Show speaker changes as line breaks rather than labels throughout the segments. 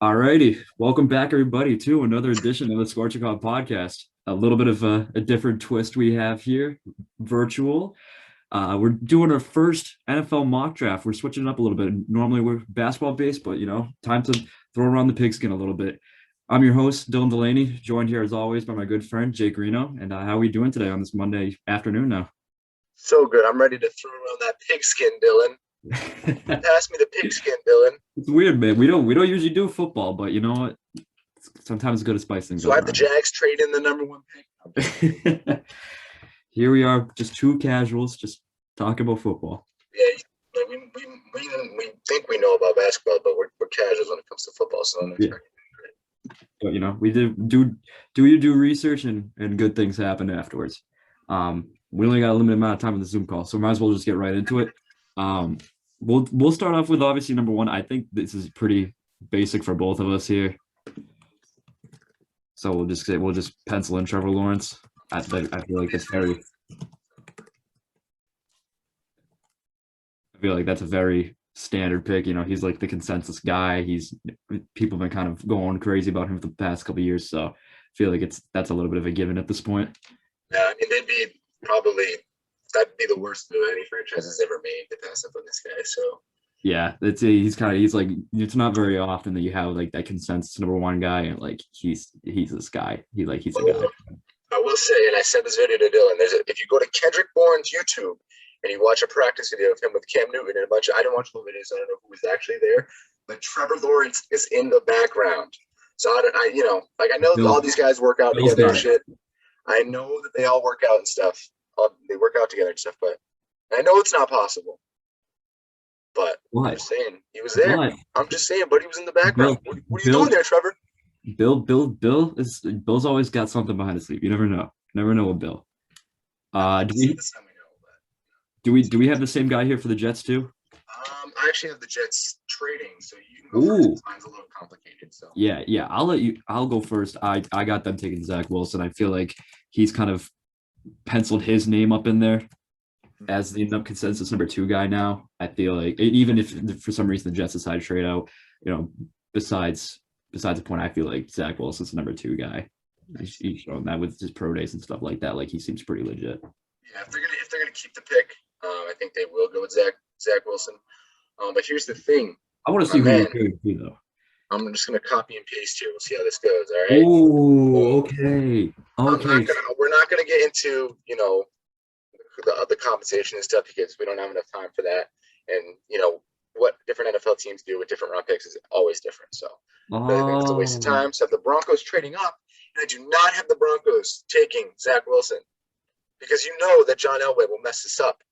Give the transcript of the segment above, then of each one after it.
Alrighty, welcome back everybody to another edition of the Scorchicon podcast. A little bit of a different twist we have here, virtual. We're doing our first NFL mock draft. We're switching it up a little bit. Normally we're basketball based, but time to throw around the pigskin a little bit. I'm your host, Dylan Delaney, joined here as always by my good friend Jake Reno. And how are we doing today on this Monday afternoon now?
So good. I'm ready to throw around that pigskin, Dylan. Pass me the pigskin, Dylan.
It's weird, man. We don't usually do football, but you know what? Sometimes it's good to spice things
So
up
I have the
around
Jags trade in the number one pick.
here. Here we are, just two casuals, just talking about football.
Yeah, we think we know about basketball, but we're casuals when it comes to football. So I'm
Yeah. But we do research and good things happen afterwards. We only got a limited amount of time on the Zoom call, so might as well just get right into it. We'll start off with obviously number one. I think this is pretty basic for both of us here. So we'll just pencil in Trevor Lawrence. I feel like that's very. I feel like that's a very standard pick. He's like the consensus guy. People have been kind of going crazy about him for the past couple of years. So I feel like that's a little bit of a given at this point.
Yeah, I mean that'd be the worst move any franchise has ever made to pass up on this guy. So
yeah, he's like, it's not very often that you have like that consensus number one guy and like he's this guy. He's a guy.
I will say, and I said this video to Dylan, if you go to Kendrick Bourne's YouTube and you watch a practice video of him with Cam Newton and I didn't watch the videos, so I don't know who was actually there, but Trevor Lawrence is in the background. So I know all these guys work out together and shit. I know that they all work out and stuff. They work out together and stuff, but I know it's not possible. But
what?
I'm just saying, he was there. What? I'm just saying, but he was in the background. What are you doing there, Trevor?
Bill's always got something behind his sleeve. You never know. Never know with Bill. Do we have the same guy here for the Jets too?
I actually have the Jets trading, so you can go first. Mine's a little complicated. So
yeah. I'll go first. I got them taking Zach Wilson. I feel like he's kind of penciled his name up in there as the consensus number two guy now. I feel like even if for some reason the Jets decide to trade out, besides the point, I feel like Zach Wilson's the number two guy. He's shown that with his pro days and stuff like that. Like he seems pretty legit.
Yeah, if they're gonna keep the pick, I think they will go with Zach Wilson. But here's the thing.
I want to see who you're going to though.
I'm just gonna copy and paste here. We'll see how this goes. All right.
Oh, okay.
We're not gonna get into the compensation and stuff because we don't have enough time for that. And what different NFL teams do with different round picks is always different. So I think it's a waste of time. So the Broncos trading up, and I do not have the Broncos taking Zach Wilson because you know that John Elway will mess this up.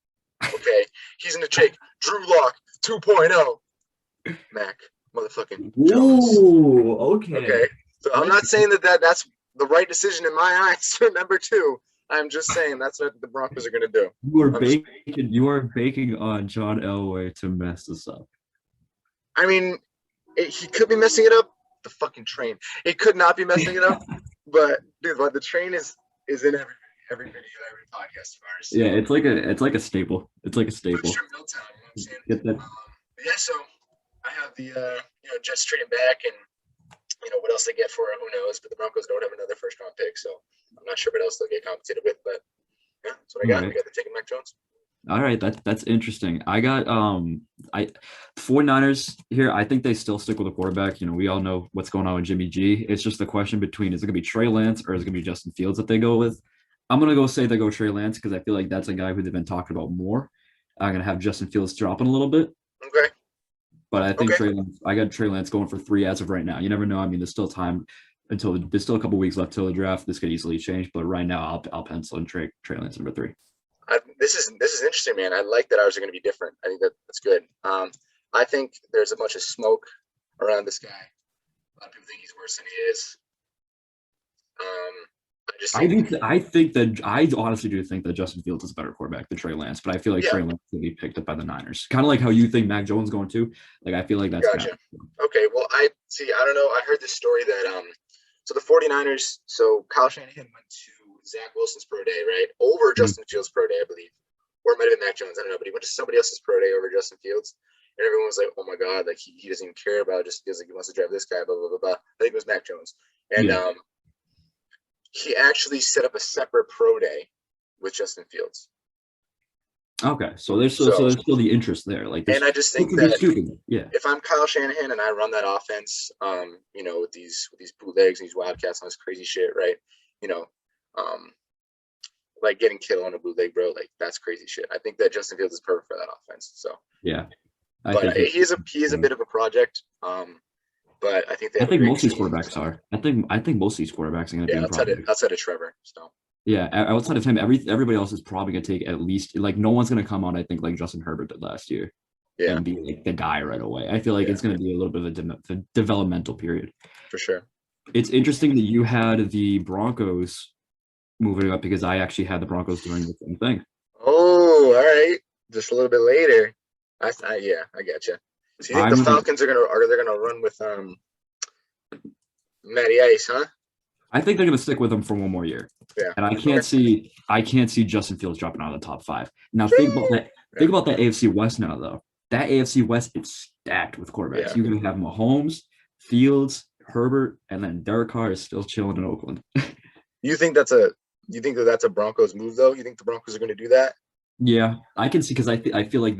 Okay, he's gonna take Drew Lock 2.0, Mac motherfucking Jones.
Ooh, okay.
Okay, so I'm not saying that's the right decision in my eyes for number two. I'm just saying that's what the Broncos are going to do.
You are baking on John Elway to mess this up.
I mean, he could be messing it up. The fucking train. It could not be messing it up. But dude, the train is in every video, every podcast of ours.
Yeah, it's like a staple. It's like a staple.
Milltown, you know what I'm saying? Get that. Yeah, so I have the Jets trading back and. What else they get for it, who knows? But the Broncos don't have another first-round pick, so I'm not sure what else they'll get compensated with. But yeah, that's what I got. Right. I got the taking Mac Jones.
All right, that's interesting. I got 49ers here. I think they still stick with the quarterback. We all know what's going on with Jimmy G. It's just the question between is it going to be Trey Lance or is it going to be Justin Fields that they go with? I'm going to go say they go Trey Lance because I feel like that's a guy who they've been talking about more. I'm going to have Justin Fields dropping a little bit.
Okay.
But I think I got Trey Lance going for 3 as of right now. You never know. I mean, there's still time there's still a couple weeks left till the draft. This could easily change, but right now I'll pencil in Trey Lance number 3.
This is interesting, man. I like that ours are going to be different. I think that's good. I think there's a bunch of smoke around this guy. A lot of people think he's worse than he is.
I honestly do think that Justin Fields is a better quarterback than Trey Lance, but I feel like Trey Lance will be picked up by the Niners. Kind of like how you think Mac Jones going to. Like I feel like that's
gotcha. Okay, well I don't know. I heard this story that so the 49ers, so Kyle Shanahan went to Zach Wilson's pro day, right? Over Justin Fields' pro day, I believe. Or it might have been Mac Jones, I don't know, but he went to somebody else's pro day over Justin Fields. and everyone was like, "Oh my god, like he doesn't even care about it, just because like he wants to drive this guy." Blah blah blah blah. I think it was Mac Jones, and
Yeah.
he actually set up a separate pro day with Justin Fields.
Okay, so there's still the interest there. Like,
and I just think that
yeah,
if I'm Kyle Shanahan and I run that offense, with these bootlegs and these wildcats and this crazy shit, right? Like getting Kittle on a bootleg, bro, like that's crazy shit. I think that Justin Fields is perfect for that offense. So
yeah,
but he is a bit of a project. But I think
I think most of these quarterbacks are. I think most of these quarterbacks are going to be in project.
outside of Trevor. So
yeah, outside of him, everybody else is probably going to take at least, like, no one's going to come on, I think, like Justin Herbert did last year, and be like the guy right away. I feel like it's going to be a little bit of a developmental period.
For sure.
It's interesting that you had the Broncos moving up, because I actually had the Broncos doing the same thing.
Oh, all right. Just a little bit later. I got you. So you think the Falcons are gonna run with Matty Ice, huh?
I think they're gonna stick with him for one more year.
Yeah.
And I can't see Justin Fields dropping out of the top 5. Now think about that. Think about that AFC West now, though. That AFC West is stacked with quarterbacks. Yeah. You're gonna have Mahomes, Fields, Herbert, and then Derek Carr is still chilling in Oakland.
You think that's a Broncos move, though? You think the Broncos are going to do that?
Yeah, I can see, because I feel like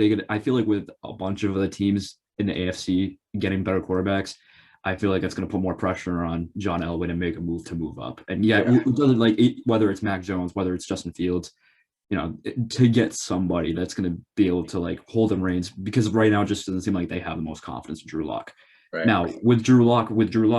with a bunch of the teams in the AFC getting better quarterbacks, I feel like it's going to put more pressure on John Elway to make a move up. And it doesn't, whether it's Mac Jones, whether it's Justin Fields, to get somebody that's going to be able to like hold them reins, because right now it just doesn't seem like they have the most confidence in Drew Lock. Right. Now with Drew Lock,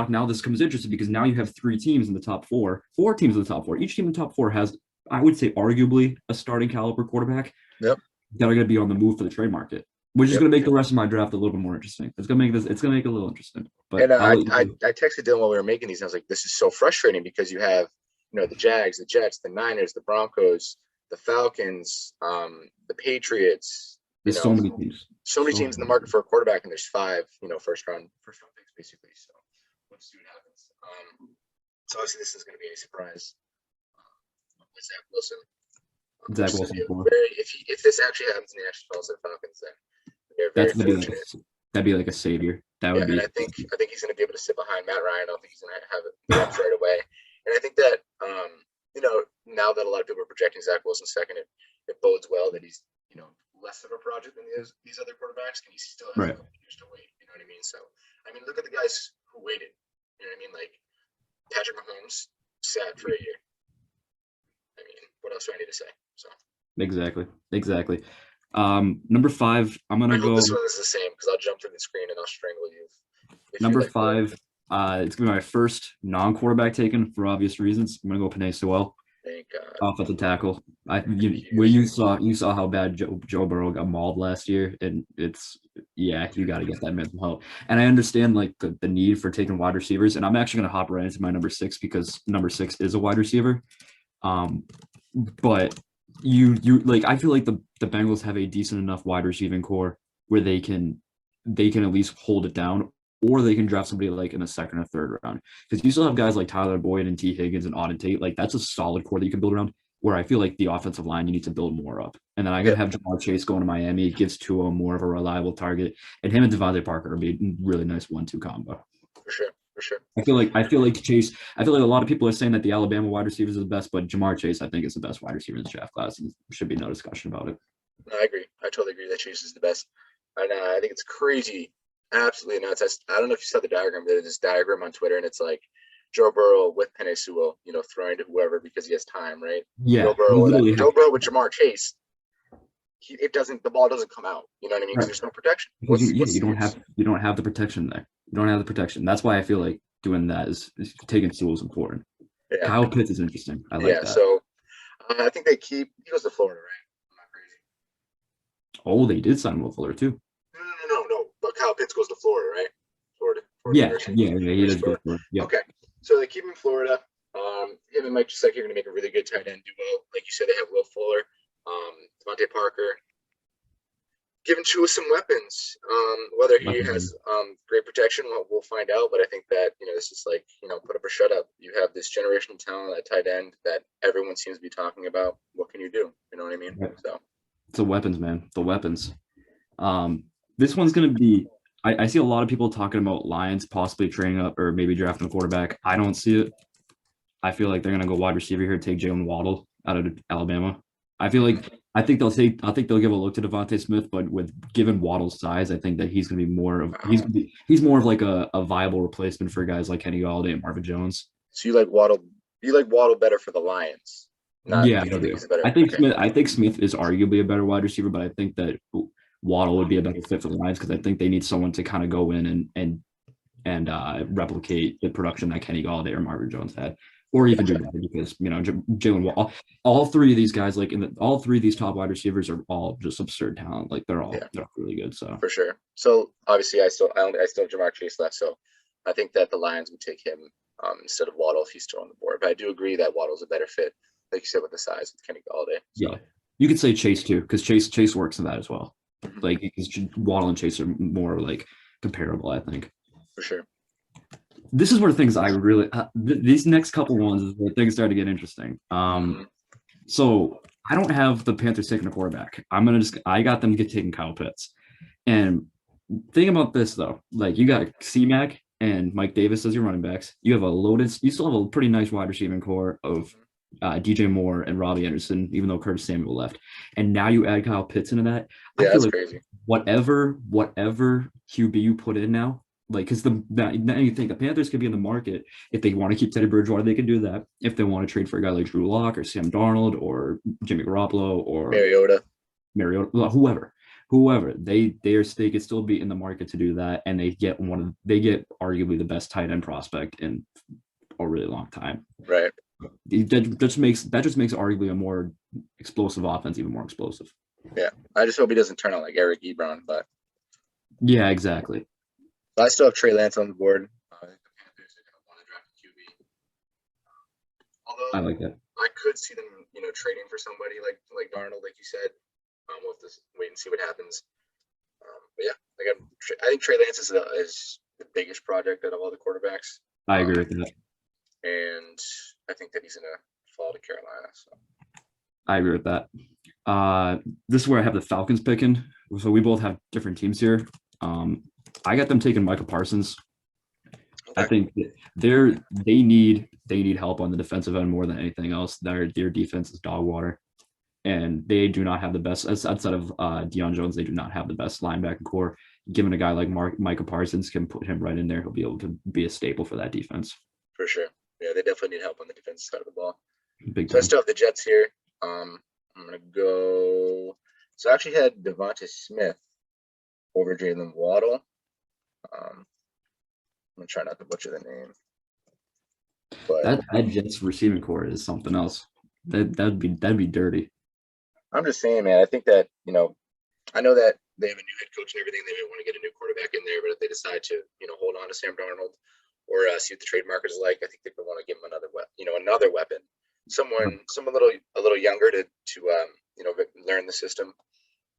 now this comes interesting, because now you have 3 teams in the top 4, 4 teams in the top 4. Each team in the top 4 has, I would say, arguably a starting caliber quarterback.
Yep.
That are going to be on the move for the trade market, which is going to make the rest of my draft a little bit more interesting. It's going to make it a little interesting. But
I texted Dylan while we were making these, and I was like, this is so frustrating, because you have, the Jags, the Jets, the Niners, the Broncos, the Falcons, the Patriots.
There's so many teams.
So many teams in the market for a quarterback, and there's 5, first round picks basically. So let's see what happens. So obviously this is going to be a surprise. With Zach Wilson. If this actually happens in the Nationals and Falcons, then they're very fortunate.
That'd be like a savior. That would be.
And I think he's going to be able to sit behind Matt Ryan. I don't think he's going to have it right away. And I think that now that a lot of people are projecting Zach Wilson second, it bodes well that he's less of a project than these other quarterbacks, and he still has a couple years to wait. You know what I mean? So look at the guys who waited. You know what I mean? Like Patrick Mahomes sat for a year. What else do I need to say? So
exactly. Number 5, I'm gonna go.
This one is the same, because I'll jump through the screen and I'll strangle you.
Number 5, it's gonna be my first non-quarterback taken for obvious reasons. I'm gonna go Penei Sewell.
Thank God.
Offensive tackle. You saw how bad Joe Burrow got mauled last year, and you got to get that man some help. And I understand like the need for taking wide receivers, and I'm actually gonna hop right into my number 6, because number 6 is a wide receiver. But you like, I feel like the Bengals have a decent enough wide receiving core where they can at least hold it down, or they can draft somebody like in the 2nd or 3rd round, because you still have guys like Tyler Boyd and T. Higgins and Auden Tate. Like, that's a solid core that you can build around, where I feel like the offensive line, you need to build more up. And then I gotta have Jamar Chase going to Miami. It gives Tua more of a reliable target, and him and Devonta Parker would be a really nice 1-2 combo.
For sure.
I feel like a lot of people are saying that the Alabama wide receivers are the best, but Jamar Chase, I think, is the best wide receiver in the draft class, and there should be no discussion about it.
No, I agree. I totally agree that Chase is the best. And I think it's crazy, absolutely nuts. I don't know if you saw the diagram. There's this diagram on Twitter, and it's like Joe Burrow with Penei Sewell, throwing to whoever because he has time, right?
Yeah.
Joe Burrow with Jamar Chase. The ball doesn't come out. You know what I mean? Because there's no protection.
You don't have the protection there. You don't have the protection. That's why I feel like doing that is taking Sewell is important. Yeah. Kyle Pitts is interesting. I like that.
So I think he goes to Florida, right? I'm not crazy.
Oh, they did sign Will Fuller too.
No. But Kyle Pitts goes to Florida, right? Florida
yeah, he does go to Florida. Yeah.
Okay. So they keep him in Florida. Him and Mike Gesicki are going to make a really good tight end duo. Like you said, they have Will Fuller, Devonta Parker. Giving Tua some weapons. Whether he has great protection, we'll find out. But I think that this is like put up or shut up. You have this generational talent at tight end that everyone seems to be talking about. What can you do? You know what I mean?
Right. So it's the weapons, man. The weapons. This one's going to be. I see a lot of people talking about Lions possibly trading up or maybe drafting a quarterback. I don't see it. I feel like they're going to go wide receiver here, take Jalen Waddle out of Alabama. I feel like I think they'll give a look to Devonta Smith, but with given Waddle's size, I think that he's going to be more of he's more of like a viable replacement for guys like Kenny Galladay and Marvin Jones.
So you like Waddle? You like Waddle better for the Lions? Not
Yeah,
you
I
don't think
do.
he's a better? Okay,
I think Smith is arguably a better wide receiver, but I think that Waddle would be a better fit for the Lions because I think they need someone to kind of go in and replicate the production that Kenny Galladay or Marvin Jones had, or even
gotcha.
Drew Brees, because Jalen Wall, all three of these guys, like all three of these top wide receivers are all just absurd talent. Like
Yeah,
they're really good. So
for sure. So obviously, I still have Jamar Chase left. So I think that the Lions would take him instead of Waddle if he's still on the board. But I do agree that Waddle's a better fit, like you said, with the size with Kenny Galladay. So
yeah, you could say Chase too, because Chase works in that as well.
mhm,
Like Waddle and Chase are more like comparable, I think.
for sure.
This is where things I really these next couple ones is where things start to get interesting.
Mhm.
So I don't have the Panthers taking a quarterback. I got them taking Kyle Pitts. And think about this though, like you got C-Mac and Mike Davis as your running backs. You still have a pretty nice wide receiving core of DJ Moore and Robbie Anderson, even though Curtis Samuel left. And now you add Kyle Pitts into that. I
Yeah,
feel
that's
like
crazy.
whatever QB you put in now, like because now you think the Panthers could be in the market if they want to keep Teddy Bridgewater, they can do that. If they want to trade for a guy like Drew Lock or Sam Darnold or Jimmy Garoppolo or
Mariota.
Mariota, whoever they could still be in the market to do that, and they get arguably the best tight end prospect in a really long time.
Right.
That just makes arguably a more explosive offense even more explosive.
Yeah. I just hope he doesn't turn out like Eric Ebron, but
Yeah, exactly.
I still have Trey Lance on the board. I think the Panthers are going to want to draft a QB.
I
Although
like that.
I could see them, trading for somebody like Darnold, like you said. We'll have to wait and see what happens. But yeah, I think Trey Lance is the biggest project out of all the quarterbacks,
I agree with that.
and I think that he's going to fall to Carolina. So
I agree with that. This is where I have the Falcons picking. So we both have different teams here. I got them taking Micah Parsons. I
okay.
think they need help on the defensive end more than anything else. Their defense is dog water, and they do not have the best outside of Deion Jones. They do not have the best linebacker core. Given a guy like Micah Parsons can put him right in there, he'll be able to be a staple for that defense.
For sure. Yeah, they definitely need help on the defensive side of the ball.
Big
So I
time.
still have the Jets here. I'm gonna go. So I actually had Devonta Smith over Jalen Waddle. I'm gonna try not to butcher the name, but
That Jets receiving core is something else. That'd be dirty.
I'm just saying, man. I think that I know that they have a new head coach and everything. They may want to get a new quarterback in there, but if they decide to, hold on to Sam Darnold or see what the trade market is like, I think they would want to give him another weapon, someone a little younger to learn the system.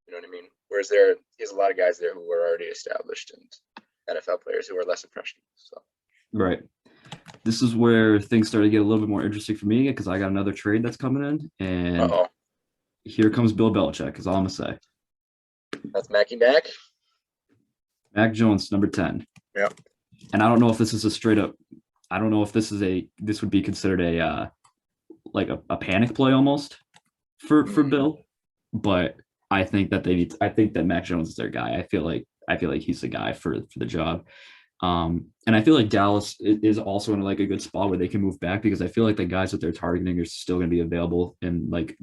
You know what I mean? Whereas he has a lot of guys there who are already established and NFL players who are less impressionable. So
Right. This is where things start to get a little bit more interesting for me because I got another trade that's coming in, and
oh,
here comes Bill Belichick. Is all I'm gonna say.
that's Mackie back.
Mac Jones, number 10.
Yeah.
And I don't know if this is a straight up. I don't know if this would be considered a like a panic play almost for Bill, but I think that Mac Jones is their guy. I feel like he's the guy for the job. And I feel like Dallas is also in like a good spot where they can move back because I feel like the guys that they're targeting are still going to be available in like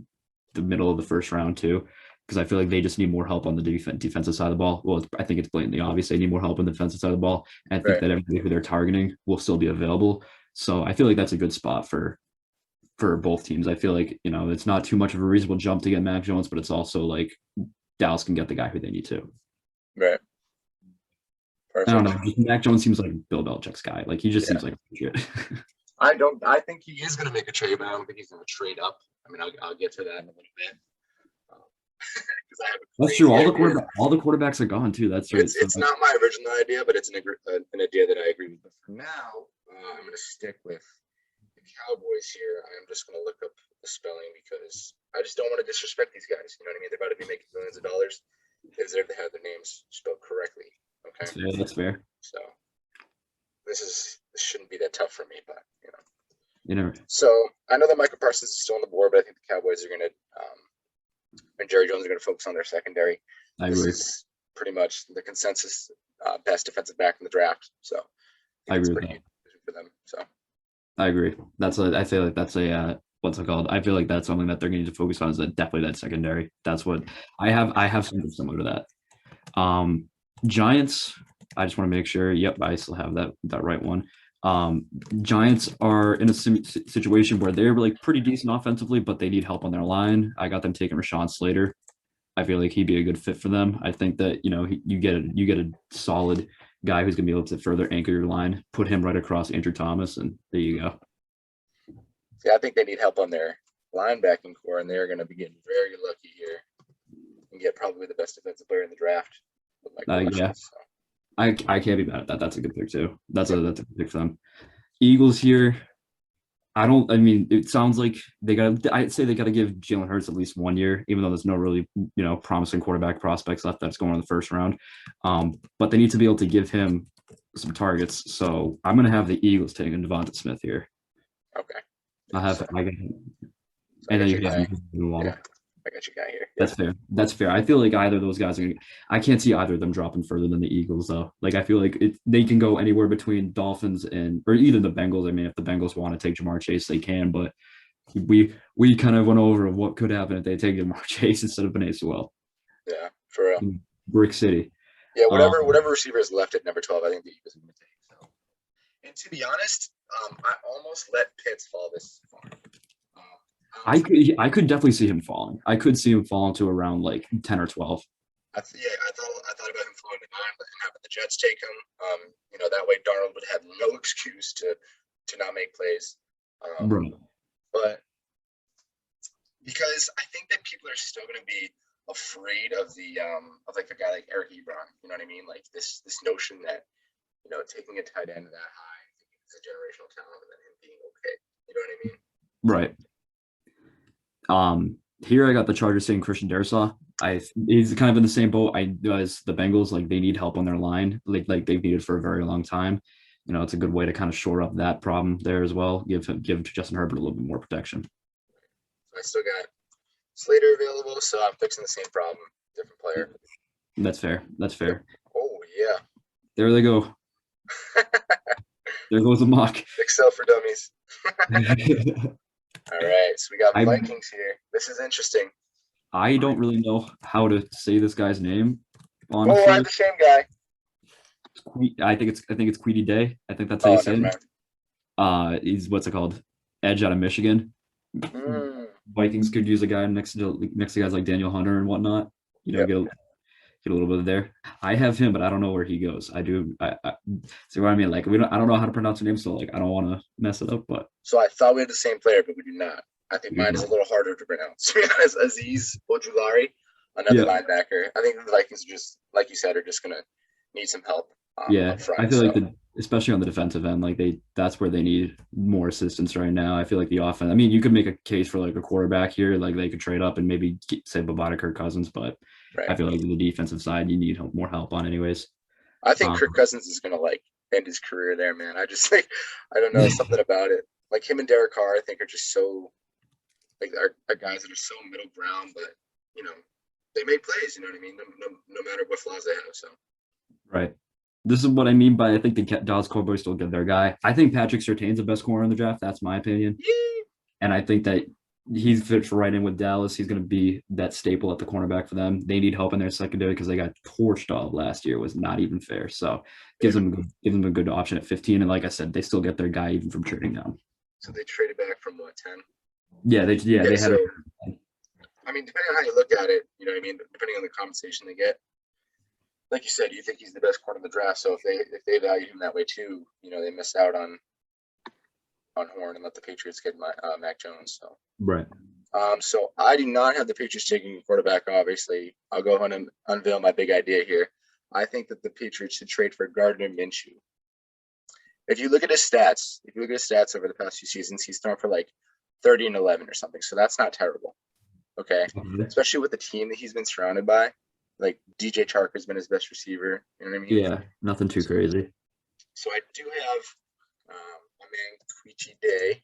the middle of the first round too. Because I feel like they just need more help on the defensive side of the ball. Well, I think it's blatantly obvious they need more help on the defensive side of the ball. And I think
Right.
that everybody who they're targeting will still be available. So I feel like that's a good spot for both teams. I feel like it's not too much of a reasonable jump to get Mac Jones, but it's also like Dallas can get the guy who they need to.
Right.
I don't
Perfect.
know. Mac Jones seems like Bill Belichick's guy. Like he just
Yeah.
seems like legit.
I think he is going to make a trade, but I don't think he's going to trade up. I mean, I'll get to that in a little bit. Because I have a
That's true.
crazy idea.
All the quarterbacks are gone too. That's right.
It's not my original idea, but it's an idea that I agree with. But for now, I'm going to stick with the Cowboys here. I'm just going to look up the spelling because I just don't want to disrespect these guys. You know what I mean? They're about to be making millions of dollars. they deserve to have their names spelled correctly. Okay.
That's fair.
So this shouldn't be that tough for me, but
You know.
So I know that Michael Parsons is still on the board, but I think the Cowboys are going to, and Jerry Jones are going to focus on their secondary.
I
This
agree.
is pretty much the consensus best defensive back in the draft. So
I agree with
pretty
that.
good for them. So
I agree. I feel like that's a what's it called? I feel like that's something that they're going to focus on is definitely that secondary. That's what I have something similar to that. Giants. I just want to make sure. Yep, I still have that right one. Giants are in a situation where they're like pretty decent offensively, but they need help on their line. I got them taking Rashawn Slater. I feel like he'd be a good fit for them. I think that you get a solid guy who's gonna be able to further anchor your line. Put him right across Andrew Thomas, and there you go.
yeah, I think they need help on their linebacking core, and they're going to be getting very lucky here and get probably the best defensive player in the draft.
Yeah, I can't be mad at that. That's a good pick too. That's a good pick for them. Eagles here. I mean, it sounds like I'd say they got to give Jalen Hurts at least 1 year, even though there's no really, promising quarterback prospects left that's going in the first round. But they need to be able to give him some targets. So I'm going to have the Eagles taking Devonta Smith here.
Okay.
And then you have
yeah, I got your guy here.
That's fair. That's fair. I feel like either of those guys I can't see either of them dropping further than the Eagles, though. Like, I feel like they can go anywhere between Dolphins or even the Bengals. I mean, if the Bengals want to take Jamar Chase, they can. But we kind of went over what could happen if they take Jamar Chase instead of Benet Sewell.
Yeah, for real.
Brick City.
Yeah, whatever receiver is left at number 12, I think the Eagles are going to take. So, and to be honest, I almost let Pitts fall this far.
I could definitely see him falling. I could see him falling to around like 10 or 12.
I thought about him falling to 9, but having the Jets take him, that way Darnold would have no excuse to not make plays.
Right.
But because I think that people are still going to be afraid of of like a guy like Eric Ebron. You know what I mean? Like this notion that taking a tight end that high, thinking he's a generational talent, and then him being okay. You know what I mean?
Right. Here I got the Chargers saying Christian Darrisaw. He's kind of in the same boat as the Bengals. Like, they need help on their line, like they've needed for a very long time. It's a good way to kind of shore up that problem there as well. Give Justin Herbert a little bit more protection.
I still got Slater available, so I'm fixing the same problem, different player.
That's fair.
Oh yeah.
There they go. There goes the mock.
Excel for dummies. All right, so we got Vikings here. This is interesting.
I don't really know how to say this guy's name.
I have the same guy.
I think it's Queedy Day. I think that's how you say it. He's what's it called? Edge out of Michigan. Vikings could use a guy next to guys like Daniel Hunter and whatnot. Get a little bit of there. I have him, but I don't know where he goes. I do. See what I mean? Like, I don't know how to pronounce your name, so like I don't want to mess it up. But
so I thought we had the same player, but we do not. I think mine is a little harder to pronounce. To be honest, Azeez Ojulari, another linebacker. I think the Vikings are just, like you said, are just gonna need some help.
Up front, I feel like especially on the defensive end, like that's where they need more assistance right now. I feel like the offense. I mean, you could make a case for like a quarterback here, like they could trade up and maybe say bye-bye to Kirk Cousins, but I feel like the defensive side you need more help on, anyways.
I think Kirk Cousins is gonna end his career there, man. I just I don't know, something about it. Like him and Derek Carr, I think are just so are guys that are so middle ground, but they make plays. You know what I mean? No matter what flaws they have. So
right. This is what I mean by I think the Dallas Cowboys still get their guy. I think Patrick Surtain's the best corner in the draft. That's my opinion. And I think that he fits right in with Dallas. He's going to be that staple at the cornerback for them. They need help in their secondary because they got torched all last year. It was not even fair. So gives them a good option at 15. And like I said, they still get their guy even from trading down.
So they traded back from what, 10?
Yeah, they had.
So, I mean, depending on how you look at it, you know what I mean. Depending on the compensation they get. Like you said, you think he's the best corner in the draft. So if they value him that way too, they missed out on Horn and let the Patriots get Mac Jones. So
right.
So I do not have the Patriots taking a quarterback. Obviously, I'll go on and unveil my big idea here. I think that the Patriots should trade for Gardner Minshew. If you look at his stats, over the past few seasons, he's thrown for like 30 and 11 or something. So that's not terrible. Okay, especially with the team that he's been surrounded by. like DJ Charker's been his best receiver. You know what I mean?
Yeah, nothing too crazy.
So I do have my man Queechy Day.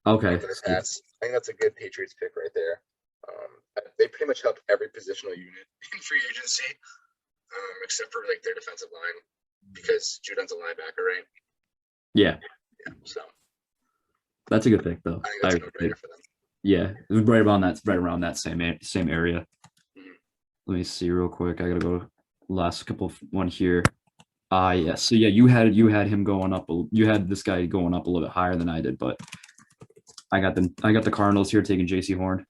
Okay.
For the Pats. I think that's a good Patriots pick right there. They pretty much helped every positional unit in free agency, except for like their defensive line, because Judon's a linebacker, right?
Yeah.
Yeah. So
that's a good pick, though.
I think that's a no-brainer for them.
Yeah, it was right around that same area.
Mm-hmm.
Let me see real quick. I gotta go last couple of one here. Yes. So yeah, you had him going up. You had this guy going up a little bit higher than I did, but I got the Cardinals here taking J.C. Horn.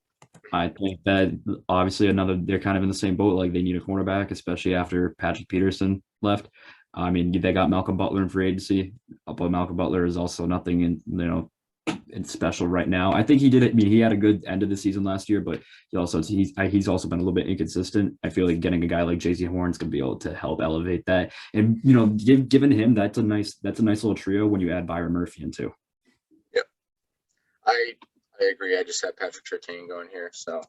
I think that obviously they're kind of in the same boat. Like they need a cornerback, especially after Patrick Peterson left. I mean, they got Malcolm Butler in free agency, but Malcolm Butler is also nothing in special right now. I think he did it. I mean, he had a good end of the season last year, but he's also been a little bit inconsistent. I feel like getting a guy like J.C. Horn's gonna be able to help elevate that. And given him, that's a nice little trio when you add Byron Murphy into.
Yep, I agree. I just had Patrick Surtain going here, so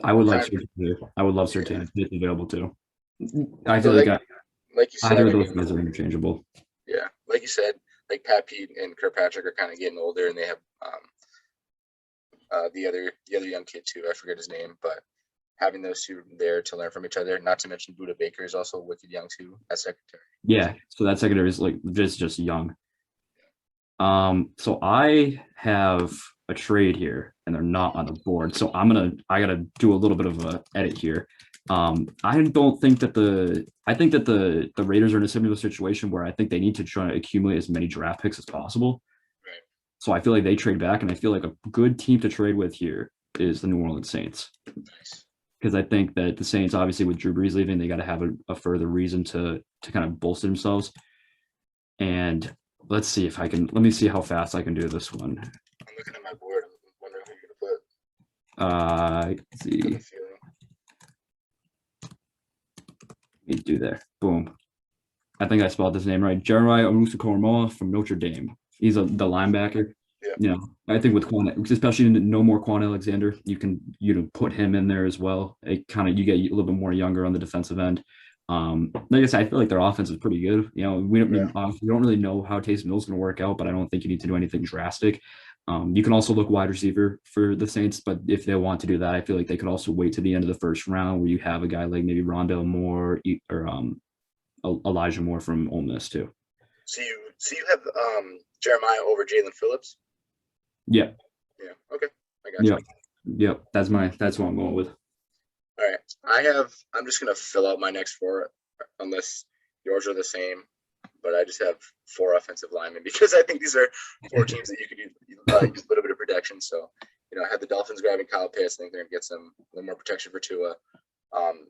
I would like Surtain too. I would love Surtain if it's available too. I feel like
you said,
either of those guys are interchangeable.
Yeah, like you said, like Pat Pete and Kirkpatrick are kind of getting older, and they have the other young kid too. I forget his name, but having those two there to learn from each other. Not to mention Buda Baker is also wicked young too at secondary.
Yeah, so that secondary is like just young. So I have a trade here, and they're not on the board. So I gotta do a little bit of a edit here. I think that the Raiders are in a similar situation where I think they need to try to accumulate as many draft picks as possible.
Right.
So I feel like they trade back, and I feel like a good team to trade with here is the New Orleans Saints.
Nice.
Because I think that the Saints, obviously with Drew Brees leaving, they got to have a further reason to kind of bolster themselves. And let me see how fast I can do this one.
I'm looking at my board. I'm wondering who you're gonna put.
Let's see. Let me do there. Boom. I think I spelled his name right. Jeremiah Owusu-Koramoah from Notre Dame. He's the linebacker. Yeah. I think with Quan, especially no more Quan Alexander, you can put him in there as well. You get a little bit more younger on the defensive end. Like I said, I feel like their offense is pretty good. We don't really know how Taysom Hill's going to work out, but I don't think you need to do anything drastic. You can also look wide receiver for the Saints, but if they want to do that, I feel like they could also wait to the end of the first round where you have a guy like maybe Rondale Moore or Elijah Moore from Ole Miss too.
So you have Jeremiah over Jalen Phillips?
Yeah.
Yeah. Okay. I got you.
Yep. That's what I'm going with.
All right. I'm just gonna fill out my next four unless yours are the same. But I just have 4 offensive linemen because I think these are 4 teams that you could use a little bit of protection. So, I had the Dolphins grabbing Kyle Pitts. I think they're going to get a little more protection for Tua.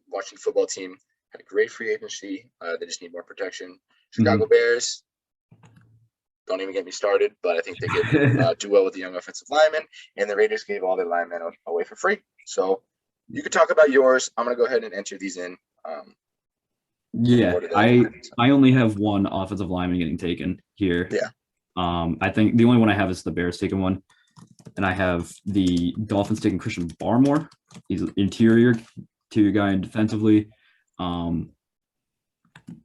Washington football team had a great free agency. They just need more protection. Chicago Bears, don't even get me started, but I think they could do well with the young offensive linemen. And the Raiders gave all their linemen away for free. So you could talk about yours. I'm going to go ahead and enter these in.
Yeah, I only have one offensive lineman getting taken here.
Yeah.
I think the only one I have is the Bears taking one. And I have the Dolphins taking Christian Barmore. He's an interior guy and defensively. Not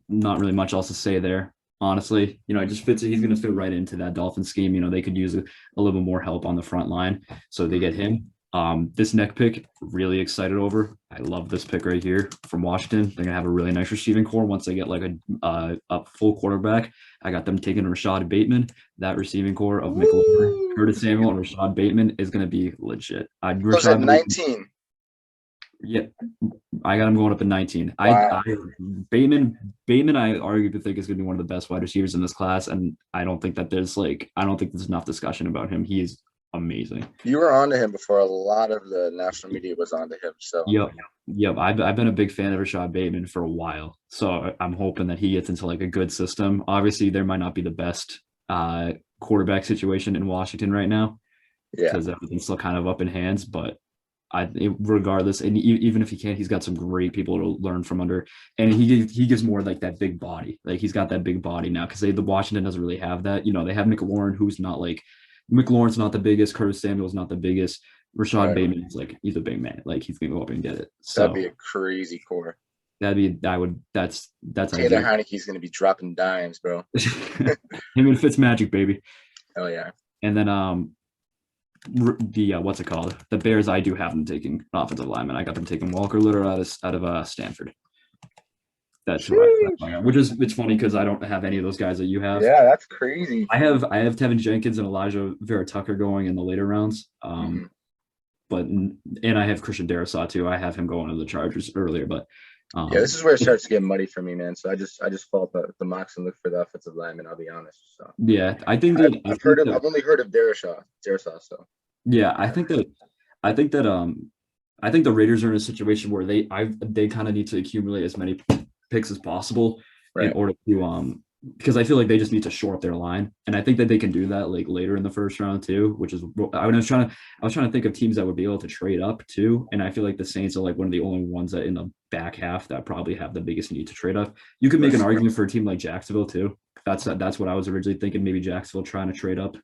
really much else to say there, honestly. It just fits. He's going to fit right into that Dolphin scheme. They could use a little bit more help on the front line. So they get him. This next pick, really excited over. I love this pick right here from Washington. They're gonna have a really nice receiving core once they get like a full quarterback. I got them taking Rashad Bateman. That receiving core of McLaurin, Curtis Samuel, and Rashad Bateman is gonna be legit.
Was at 19?
Yeah, I got him going up at 19.
Wow.
Bateman, I arguably think is gonna be one of the best wide receivers in this class, and I don't think there's enough discussion about him. He is amazing.
You were on to him before a lot of the national media was on to him. So
yep. I've been a big fan of Rashad Bateman for a while, so I'm hoping that he gets into like a good system. Obviously, there might not be the best quarterback situation in Washington right now, because everything's still kind of up in hands. But regardless, and even if he can't, he's got some great people to learn from under, and he gives more like that big body. Like he's got that big body now because the Washington doesn't really have that. They have McLaurin, who's not like. McLaurin's not the biggest. Curtis Samuel's not the biggest. Rashad
Right.
Bateman is like he's a big man. Like he's gonna go up and get it.
That'd
So
be a crazy core.
that's
Taylor
ideal.
Heineke's gonna be dropping dimes, bro.
Him and Fitzmagic, baby.
Oh yeah.
And then the what's it called? The Bears, I do have them taking an offensive lineman. I got them taking Walker Little out of Stanford. That's who I got. Which is it's funny because I don't have any of those guys that you have.
Yeah, that's crazy.
I have Tevin Jenkins and Elijah Vera Tucker going in the later rounds. But and I have Christian Darrisaw too. I have him going to the Chargers earlier, but
yeah, this is where it starts to get muddy for me, man. So I just fall the mocks and look for the offensive lineman. I'll be honest. So
yeah, I think
I've only heard of Darrisaw. So
yeah, I think that I think the Raiders are in a situation where they kind of need to accumulate as many picks as possible in order to because I feel like they just need to shore up their line, and I think that they can do that like later in the first round too. Which is I was trying to think of teams that would be able to trade up too, and I feel like the Saints are like one of the only ones that in the back half that probably have the biggest need to trade up. You could make an argument for a team like Jacksonville too. That's what I was originally thinking. Maybe Jacksonville trying to trade up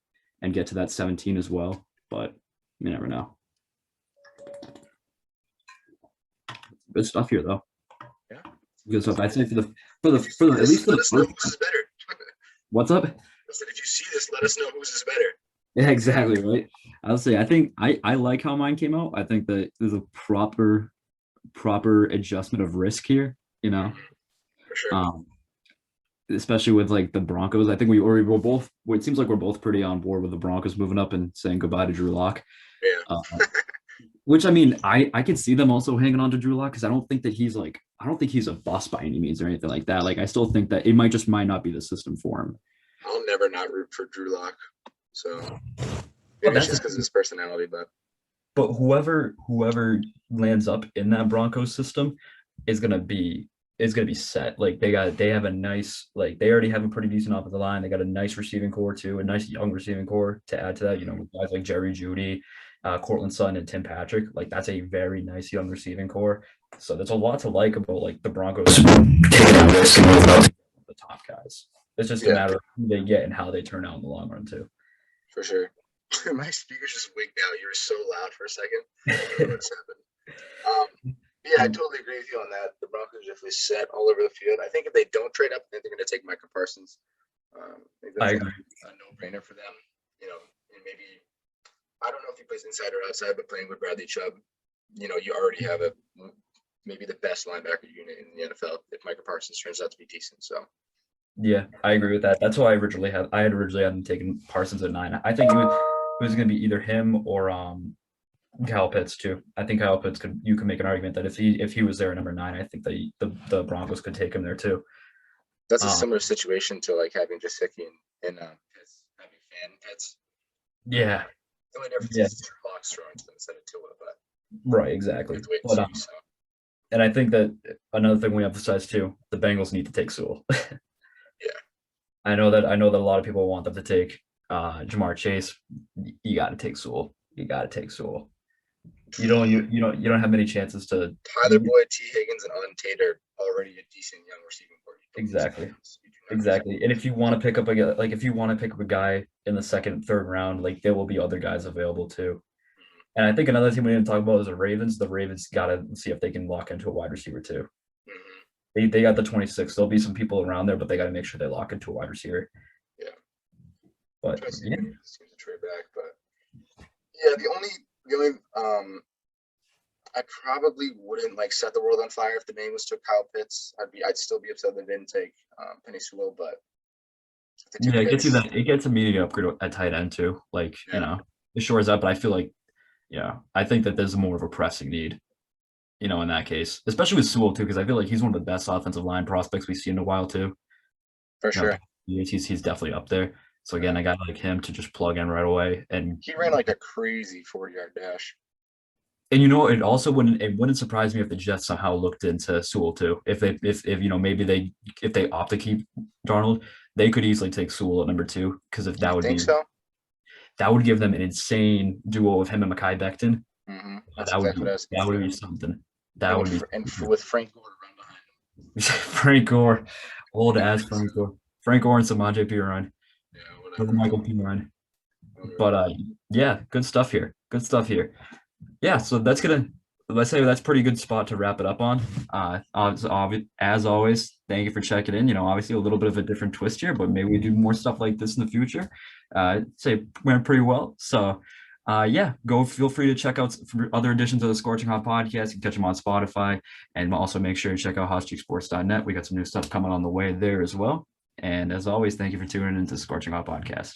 and get to that 17 as well, but you never know. Good stuff here though.
Yeah,
good stuff. I'd say for the at least for the first.
Who's is better?
What's up?
I said, if you see this, let us know whose is better.
Yeah, exactly right. I'll say I think I like how mine came out. I think that there's a proper adjustment of risk here. You know,
for sure.
Especially with like the Broncos. I think we're both. It seems like we're both pretty on board with the Broncos moving up and saying goodbye to Drew Lock.
Yeah.
Which I mean, I can see them also hanging on to Drew Lock because I don't think he's a bust by any means or anything like that. Like I still think that it might not be the system for him.
I'll never not root for Drew Lock. So maybe it's just because of his personality,
but whoever lands up in that Broncos system is gonna be set. Like they have a nice, like they already have a pretty decent offensive line. They got a nice receiving core too, a nice young receiving core to add to that. You know, with guys like Jerry Jeudy, Cortland Sutton, and Tim Patrick. Like that's a very nice young receiving core. So there's a lot to like about like the Broncos taking a risk and moving up the top guys. It's just a matter of who they get and how they turn out in the long run too.
For sure. My speakers just wigged out. You were so loud for a second. I don't know what's happened. Yeah, I totally agree with you on that. The Broncos are definitely set all over the field. I think if they don't trade up, then they're going to take Micah Parsons. I agree. A no-brainer for them. You know, and maybe I don't know if he plays inside or outside, but playing with Bradley Chubb, you know, you already have maybe the best linebacker unit in the NFL if Micah Parsons turns out to be decent. So.
Yeah, I agree with that. That's why I had originally had him taking Parsons at 9. I think it was going to be either him or Kyle Pitts too. I think Kyle Pitts you could make an argument that if he was there at number 9, I think the Broncos could take him there too.
That's a similar situation to like having Gesicki and Pitts, having fan Pitts.
Yeah.
The only difference is Lock's throwing to them instead of Tua, but
right, exactly. But, and I think that another thing we emphasize too, the Bengals need to take Sewell.
Yeah.
I know that a lot of people want them to take Jamar Chase. You got to take Sewell. You don't have many chances to.
Tyler Boyd, T. Higgins, and Untitled are already a decent young receiving core.
Exactly. And if you want to pick up a guy in the second, third round, like there will be other guys available too. And I think another team we didn't talk about is the Ravens. The Ravens got to see if they can lock into a wide receiver too. They got the 26. There'll be some people around there, but they got to make sure they lock into a wide receiver.
Yeah.
But
yeah. Seems to trade back, but yeah, the only I probably wouldn't like set the world on fire if the Bengals took Kyle Pitts. I'd still be upset they didn't take Penny Sewell, but
yeah, it gets you that. It gets immediate upgrade at tight end too. Like you know, it shores up. But I feel like, I think that there's more of a pressing need. You know, in that case, especially with Sewell too, because I feel like he's one of the best offensive line prospects we've seen in a while too.
For sure,
he's definitely up there. So again, I got like him to just plug in right away, and
he ran like a crazy 40-yard dash.
And it also wouldn't surprise me if the Jets somehow looked into Sewell too. If maybe if they opt to keep Darnold, they could easily take Sewell at number 2 because if that would be
so?
That would give them an insane duo of him and Mekhi Becton.
Mm-hmm.
That would be something.
With Frank Gore run behind him.
Frank Gore, old ass Frank Gore. Frank Gore and Samaje Perine.
Yeah, whatever.
Michael Perine. But yeah, good stuff here. Good stuff here. Yeah, so let's say that's a pretty good spot to wrap it up on. As always, thank you for checking in. Obviously a little bit of a different twist here, but maybe we do more stuff like this in the future. Say went pretty well. So yeah, feel free to check out other editions of the Scorching Hot podcast. You can catch them on Spotify, and also make sure to check out hotstreaksports.net. We got some new stuff coming on the way there as well. And as always, thank you for tuning into the Scorching Hot podcast.